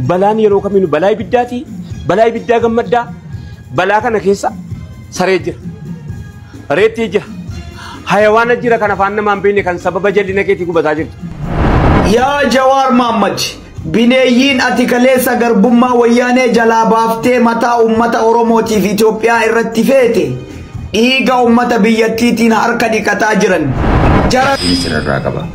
balaan yeroo kamiinu balaa ibiddaati balaa ibiddaa gammaddaa balaa kana keessa saree jira reetti jira hayawaana jira kan afaan namaan beekne kan sababa jal'ina keetii gubataa jirtu. Yaa Jawaar Mohammad bineeyyiin ati kaleessa garbummaa wayyaanee jalaa baaftee mataa ummata Oromootiif Itoophiyaa irratti feete dhiiga ummata biyyattiitiin harka dhiqataa jiran. Sirraa qaba.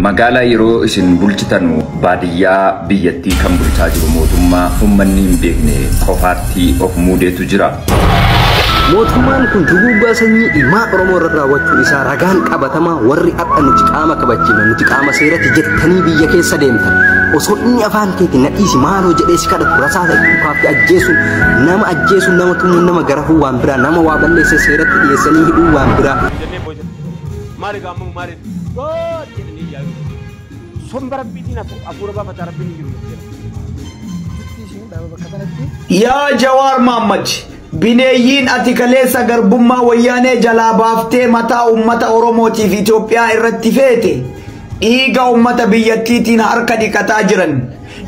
Magaalaa yeroo isin bulchitanu baadiyyaa biyyattii kan bulchaa jiru mootummaa uummanni hin beekne qofaatti of muudeetu jira. Mootummaan kun duguuggaa sanyii ilmaa Oromoo irra raawwachuu isaa ragaan qabatamaa warri akka nuti qaama kabachiifnu nuti qaama seeratti jettanii biyya keessa deemtan osoo inni afaan keetiin nadhiisi maaloo jedhee si kadhatu rasaasa dhukaatti ajjeesuun nama tumuun nama garafuu waan biraa nama waa balleessee seeratti dhiyeessanii hidhuu waan biraa. Maali gaammu maali jedhanii yaayu sombara biitiin afuura baafata rabbiin jiru. Yaa Jawaar Mohammad bineeyyiin ati kaleessa garbummaa wayyaanee jalaa baaftee mataa ummata Oromootiif Itoophiyaa irratti feete dhiiga ummata biyyattiitiin harka dhiqataa jiran.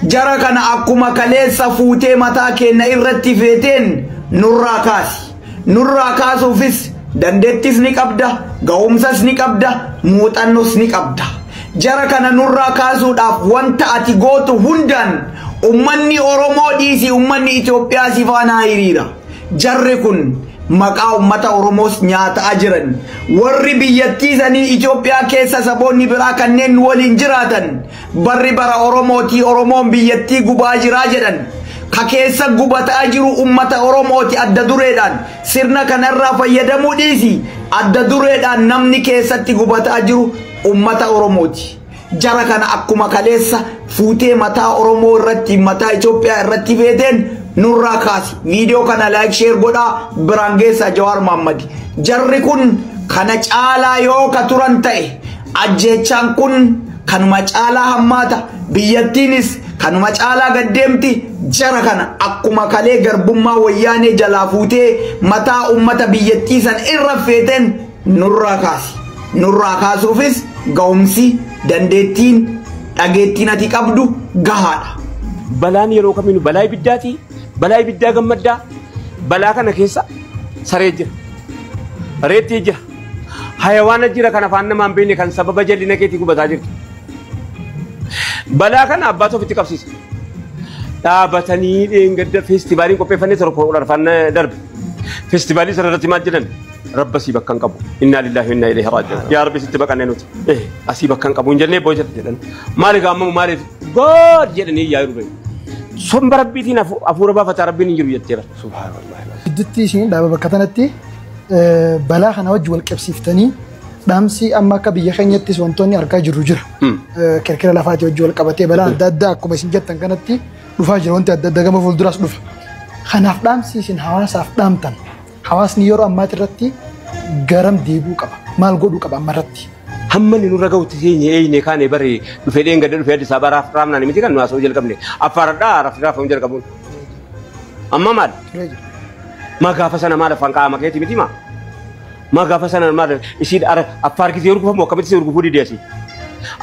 Jara kana akkuma kaleessa fuutee mataa keenya irratti feeteen nurraa kaasi. Nurraa kaasuufis dandeettis ni qabda, ga'umsas ni qabda, muuxannos ni qabda. Jara kana nurraa kaasuudhaaf wanta ati gootu hundaan ummanni Oromoo dhiisi ummanni Itoophiyaa si faana hiriira. Jarri kun maqaa ummata Oromoos nyaataa jiran. Warri biyyattii sanii Itoophiyaa keessa saboonni biraa kanneen waliin jiraatan barri bara Oromooti Oromoon biyyattii gubaa jiraa jedhan. Ka keessa gubataa jiru ummata Oromooti adda dureedhaan sirna kanarraa fayyadamuu dhiisi adda dureedhaan namni keessatti gubataa jiru ummata Oromooti. Jara kana akkuma kaleessa fuutee mataa Oromoo irratti mataa Itoophiyaa irratti feeteen nurraa kaasi. Viidiyoo kana like share godhaa biraan geessaa Jawaar Mohammad. Jarri kun kana caalaa yoo ka turan ta'e ajjeechaan kun kanuma caalaa hammaata biyyattiinis kanuma caalaa gaddeemti. Jara kana akkuma kalee garbummaa wayyaanee jalaa fuutee mataa ummata biyyattii san irra feeteen nurraa kaasi. Nurraa kaasuufis ga'umsi dandeettiin dhageettiin ati qabdu gahaadha. Balaan yeroo kamiinu balaa ibiddaati balaa ibiddaa gammaddaa balaa kana keessa saree jira reetti jira hayawaana jira kan afaan namaan beekne kan sababa jal'ina keetii gubataa jirtu. Balaa kana abbaatu ofitti qabsiisa. Dhaabatanii dheengadda feestivaaliin qopheeffannee torba arfaan darbe feestivaalii sana irratti maal jedhan rabbasii bakka hin qabu innaa lillahi wa innaa ilaihi raaji'uun yaa rabbi sitti baqannee nuti asii bakka hin qabu hin jennee booja jedhan maali gaammamu maaliif god jedhanii yaayu dhufe sombara biitiin afuura baafata rabbiin hin jiru jetteera. Subhaanallah. Gidduutti isin dhaaba bakka kanatti balaa kana wajji wal qabsiiftanii dhaamsi amma akka biyya keenyattis wantoonni argaa jirru jira. Kirkira lafaati wajji wal qabatee balaa adda addaa akkuma isin jettan kanatti dhufaa jira wanti adda addaa gama fuulduras dhufa. Kanaaf dhaamsi isin hawaasaaf dhaamtan hawaasni yeroo ammaati irratti garam deebuu qaba maal godhuu qaba amma irratti. Hamma ni nurra ga'utti eenye kaane bare dhufee dheengadda dhufee Addis Ababa raafnaan miti kan nu haasa'uu jalqabne affaaradhaa raafamu jalqabuun. Amma maal? Ma gaafa sana maal afaan qaama keetii miti maa? Ma gaafa sana maal isii affaar gisee urgufamu akkamitti urgufuu dideesi?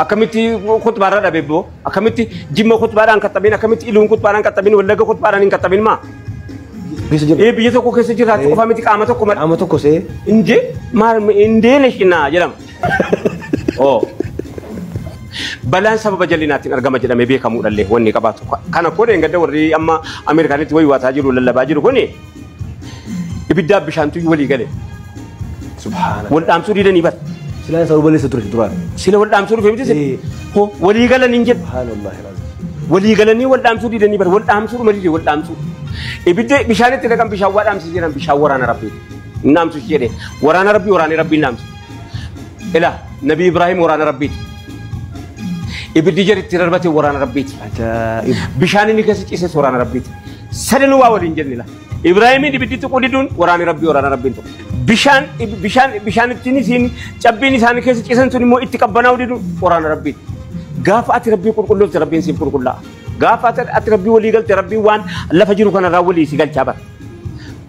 Akkamitti khutbaarra dhabeeboo akkamitti jimma khutbaadhaan qaxxabin akkamitti iluun khutbaadhaan qaxxabin wallagga khutbaadhaan hin qaxxabin maa? Biyya tokko keessa jiraatu qofa miti qaama tokko malee. Qaama tokko see. Indee maal indee leeshinaa jedhama. Oh. Balaan sababa jal'inaatiin argama jedhamee beekamuudhallee wanni qabaatu. Kana koodeen gadda warri amma Ameerikaanitti wayii waataa jiru lallabaa jiru kuni ibiddaa bishaantu walii gale. Subhaanallah. Wal dhaamsuu diidanii bar. Sila isa uballeessa ture duraan. Sila wal dhaamsuu dhufe miti ho walii galanii hin jedhu. Subhaanallah. Walii galanii wal dhaamsuu diidanii bar wal dhaamsuu dhuma diidee wal dhaamsuu. Ibidda bishaanitti dhaqan bishaan waa dhaamsii jedhan bishaan waraana rabbiiti. Naamsu jedhee waraana rabbii waraanee rabbiin naamsu. Ila Nabi Ibrahim waraana rabbiiti. Ibiddi jaritti darbate waraana rabbiiti. Bishaan inni keessa ciises waraana rabbiiti. Sadanuu waa waliin jennila. Ibrahimiin ibidditti qudiduun waraana rabbii waraana rabbiin tokko. Bishaan ittiin isiin cabbiin isaanii keessa ciisan sun immoo itti qabbanaa'u didu waraana rabbiiti. Gaafa ati rabbii qulqulloofte rabbiin siif qulqullaa'a. Gaafa ati rabbii walii galte rabbii waan lafa jiru kanarraa walii si galchaa bara.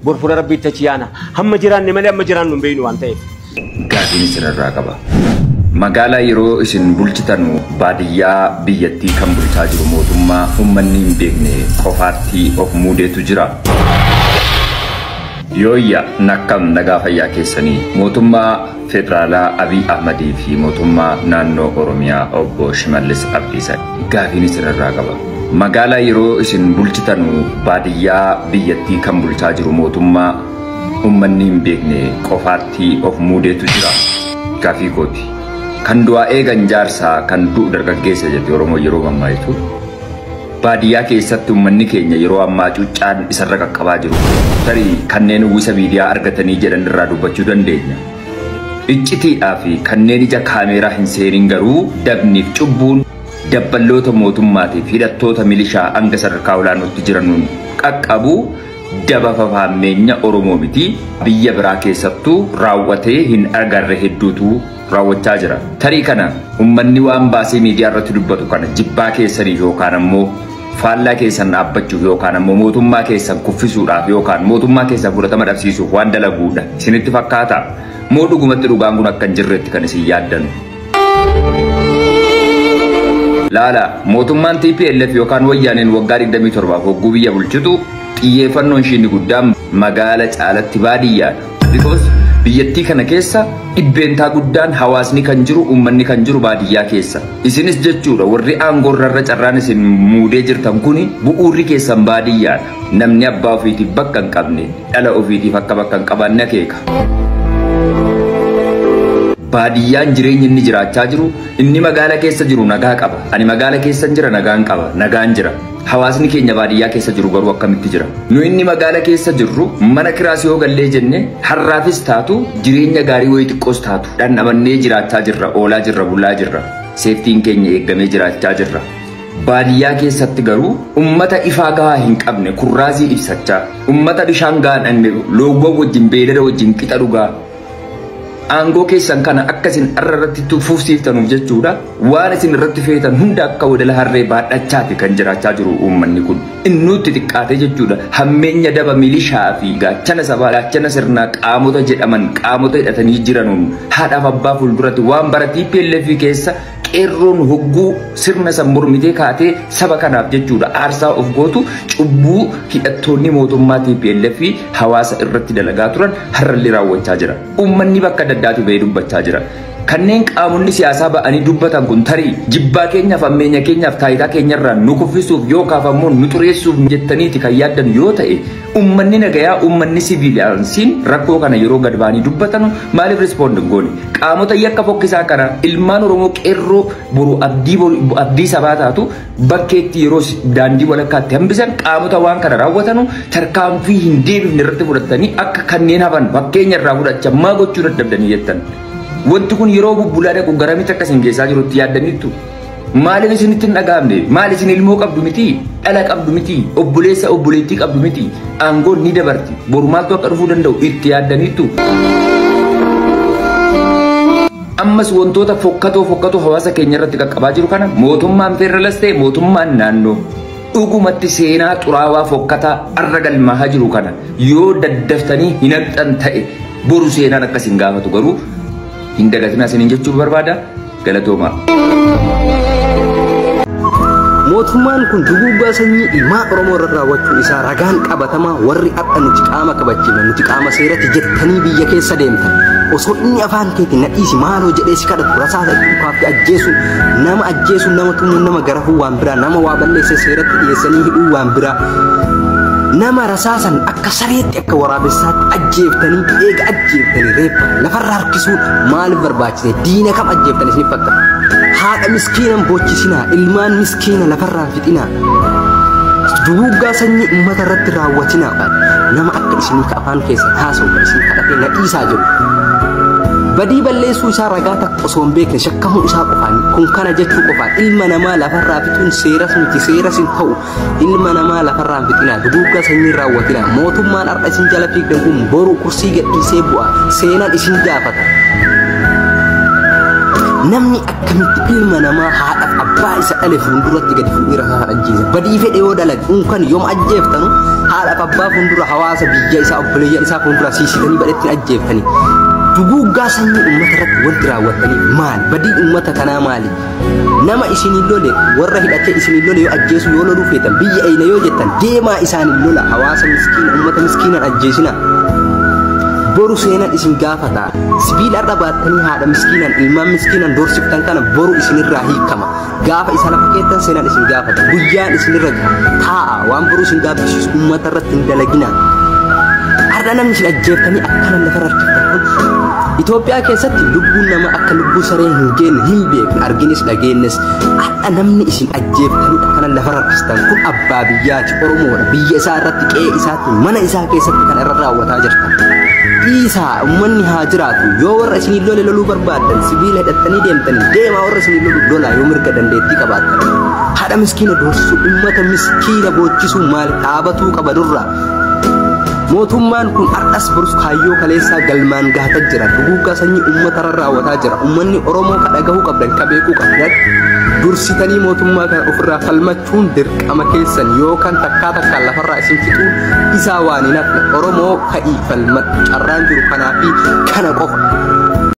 Borfura rabbiitti achi yaana. Hamma jiraanne malee hamma jiraannu hin beeknu waan ta'eef. Gaafiin sirraa qaba. Magaalaa yeroo isin bulchitanu baadiyyaa biyyattii kan bulchaa jiru mootummaa ummanni hin beekne qofaatti of muudeetu jira. Yooyya nakkam nagaa fayyaa keessanii mootummaa federaalaa Abiy Ahmadii fi mootummaa naannoo Oromiyaa obbo Shimallis Abdiisaa gaafiin isinirraa qaba. Magaalaa yeroo isin bulchitanu baadiyyaa biyyattii kan bulchaa jiru mootummaa ummanni hin beekne qofaatti of muudeetu jira. Gaafii kooti. Kan du'aa eegan jaarsaa kan du'u dargaggeessa jedhe Oromoo yeroo ammaa jechuudha. Baadiyyaa keessatti ummanni keenya yeroo ammaa cuuccaan isarra qaqqabaa jiru. Tarii kanneen uwwisa miidiyaa argatanii jedhan irraa dubbachuu dandeenya. Iccitiidhaa fi kanneen ija kaameeraa hin seenin garuu dabniif cubbuun dabballoota mootummaatiif hidhattoota milishaa hanga sadarkaa olaanootti jiranuun qaqqabu daba fafaameenya Oromoo miti biyya biraa keessattuu raawwatee hin agarre hedduutu raawwachaa jira. Tarii kana ummanni waan baasee miidiyaa irratti dubbatu kana jibbaa keessaniif yookaan ammoo faallaa keessan dhaabbachuuf yookaan ammoo mootummaa keessan kuffisuudhaaf yookaan mootummaa keessan fudhatama dhabsiisuuf waan dalaguudha isinitti fakkaata. Moo dhugumatti dhugaan kun akka hin jirretti kan isin yaaddanu. Laala mootummaan TPLF yookaan wayyaaneen waggaa 27 hogguu biyya bulchitu xiyyeeffannoon ishii guddaan magaala caalatti baadiyyaadha. Because biyyattii kana keessa dhibbeentaa guddaan hawaasni kan jiru ummanni kan jiru baadiyyaa keessa. Isinis jechuudha warri aangorrarra carraan isin muudee jirtan kuni bu'uurri keessan baadiyyaadha. Namni abbaa ofiitiif bakka hin qabne dhala ofiitiif akka bakka hin qabaanne akeeka. Baadiyyaan jireenya inni jiraachaa jiru inni magaala keessa jiru nagaa qaba. Ani magaala keessa jira nagaan qaba. Nagaan jira. Hawaasni keenya baadiyyaa keessa jiru garuu akkamitti jira? Nu inni magaala keessa jirru mana kiraasii yoo gallee jenne har'aafis taatu jireenya gaarii wayii xiqqoos taatu dhandhamannee jiraachaa jirra, oolaa jirra, bulaa jirra. Seeftiin keenya eeggamee jiraachaa jirra. Baadiyyaa keessatti garuu ummata ifaa gahaa hin qabne kurraasii ibsachaa, ummata bishaan gahaa dhanne loowwan wajjin beelada wajjin qixa dhugaa. Aangoo keessan kana akka isin irratti tuffuufsiiftanuuf jechuudha waan isin irratti feetan hunda akka wadala harree baadhachaati kan jiraachaa jiru uummanni kun innuutti xiqqaate jechuudha hammeenya daba milishaa fi gaachana sabaa gaachana sirnaa qaamota jedhaman qaamota hidhatanii jiranuun haadhaaf abbaa fuulduratti waan bara TPLF keessa qeerroon hogguu sirna san mormitee kaatee saba kanaaf jechuudha aarsaa of gootu cubbuu hidhattoonni mootummaa TPLF hawaasa irratti dalagaa turan har'allee raawwachaa jira. Uummanni bakka daddaati bahee dubbachaa jira. Kanneen qaamonni siyaasaa ba'anii dubbatan kun tarii jibbaa keenyaaf ammeenya keenyaaf taayitaa keenyarraa nu kuffisuuf yookaaf ammoo nu xureessuuf jettaniiti kan yaaddan yoo ta'e uummanni nagayaa uummanni siviiliyaansiin rakkoo kana yeroo gad ba'anii dubbatan maaliif rispoond hin goone? Qaamota yakka fokkisaa kana ilmaan Oromoo qeerroo boru abdii sabaa taatu bakkeetti yeroo daandii walakkaatti hambisan qaamota waan kana raawwatanu tarkaanfii hin deebifne irratti fudhatanii akka kanneen hafan fakkeenya irraa fudhachaa maa gochuu dadhabdanii jettan. Wanti kun yeroo bubbulaa dhaqu garamitti akkasiin keessaa jirutti yaaddaniittu. Maaliif isinitti hin dhagaamne? Maal isin ilmoo qabdu miti? Dhala qabdu miti? Obboleessa obboleettii qabdu miti? Aangoon ni dabarti. Boru maaltu akka dhufuu danda'u itti yaaddaniittu. Ammas wantoota fokkatoo hawaasa keenya irratti qaqqabaa jiru kana mootummaan feeralas ta'e mootummaan naannoo dhugumatti seenaa xuraawaa fokkataa arra galmaa jiru kana yoo daddaftanii hin haqxan ta'e boru seenaan akkasiin gaafatu garuu hin dagatinaa isiniin jechuu barbaada. Galatooma. Mootummaan kun duguuggaa sanyii ilmaa Oromoo irra raawwachuun isaa ragaan qabatamaa warri akka nuti qaama kabachiifne nuti qaama seeratti jettanii biyya keessa deemtan osoo inni afaan keetiin nadhiisi maaloo jedhee si kadhatu rasaasa dhukaatti ajjeesuun nama tumuun nama garafuu waan biraa nama waa balleessee seeratti dhiyeessanii hidhuu waan biraa nama rasaasan akka sareetti akka waraabessaatti ajjeeftanii eega ajjeeftanii reeffa lafarra harkisuun maaliif barbaachise? Diina kam ajjeeftanii isiniif fakkaata? Haadha miskiinan boochisinaa ilmaan miskiina lafarraan fixinaa duguuggaa sanyii uummata irratti raawwatinaa nama akka isinii ka afaan keessan haasa'u kan isin kadhatee nadhiisaa jiru. Badii balleessuu isaa ragaa takka osoo hin beekne shakkamuu isaa qofaan kun kana jechuu qofaan ilma namaa lafarraa fixuun seeras miti seeras hin ta'u ilma namaa lafarraan fixinaa duguuggaa sanyii raawwatinaa mootummaan har'a isin jala fiigdan kun boru kursii gadhiisee bu'a seenaan isin gaafata. Namni akkamitti ilma namaa haadhaaf abbaa isa dhale fuulduratti gadi fuudhee rasaasa ajjeesa? Badii fedhe yoo dalagu kan yoom ajjeeftanu haadhaaf abbaa fuuldura hawaasa biyya isaa obboleeyyan isaa fuuldura siisitanii badhetti ajjeeftanii. duguuggaa sanyii uummata irratti wanti raawwatanii maali? Badii uummata kanaa maali? Nama isinii lole warra hidhatee isinii lole yoo ajjeesu yoo loluu feetan biyya eeyna yoo jettan deemaa isaanii lola hawaasa miskiina uummata miskiinaan ajjeesina. Boru seenan isin gaafata sibiila irra baattanii haadha miskiinaan ilmaan miskiinaan doorsiftan kana boru isinirraa hiikama. Gaafa isa lafa keettan seenan isin gaafata guyyaan isinirra taa'a waan boru isin gaabbisiisu uummata irratti hin dalagina. Har'a namni isin ajjeeftanii akkana lafa rakkiftan Itoophiyaa keessatti lubbuun nama akka lubbuu saree hin geenne hin beekne arginis dhageennes har'a namni isin ajjeeftanii akkana lafa rakkistan kun abbaa biyyaati Oromoodha biyya isaa irratti qe'ee isaatti mana isaa keessatti kan irra raawwataa jirtan. Isaa uummanni haa jiraatu yoo warra isinii lole loluu barbaaddan sibiila hidhattanii deemtanii deemaa warra isinii lolu lolaa yoo mirga dandeettii qabaattan. Haadha miskiina doorsisuu uummata miskiina boochisuu maal dhaabatuu qaba durra. Mootummaan kun har'as borus kaayyoo kaleessaa galmaan gahataa jira. Duguuggaa sanyii uummata irra raawwataa jira. Uummanni Oromoo kan dhagahuu qabdan kan beekuu qabdan. Dursitanii mootummaa kana ofirraa falmachuun dirqama keessan yookaan takkaa takkaan lafarraa isin fixuun isaa waan hin hafne Oromoo ka'ii falmadhu carraan jiru kanaa fi kana qofa.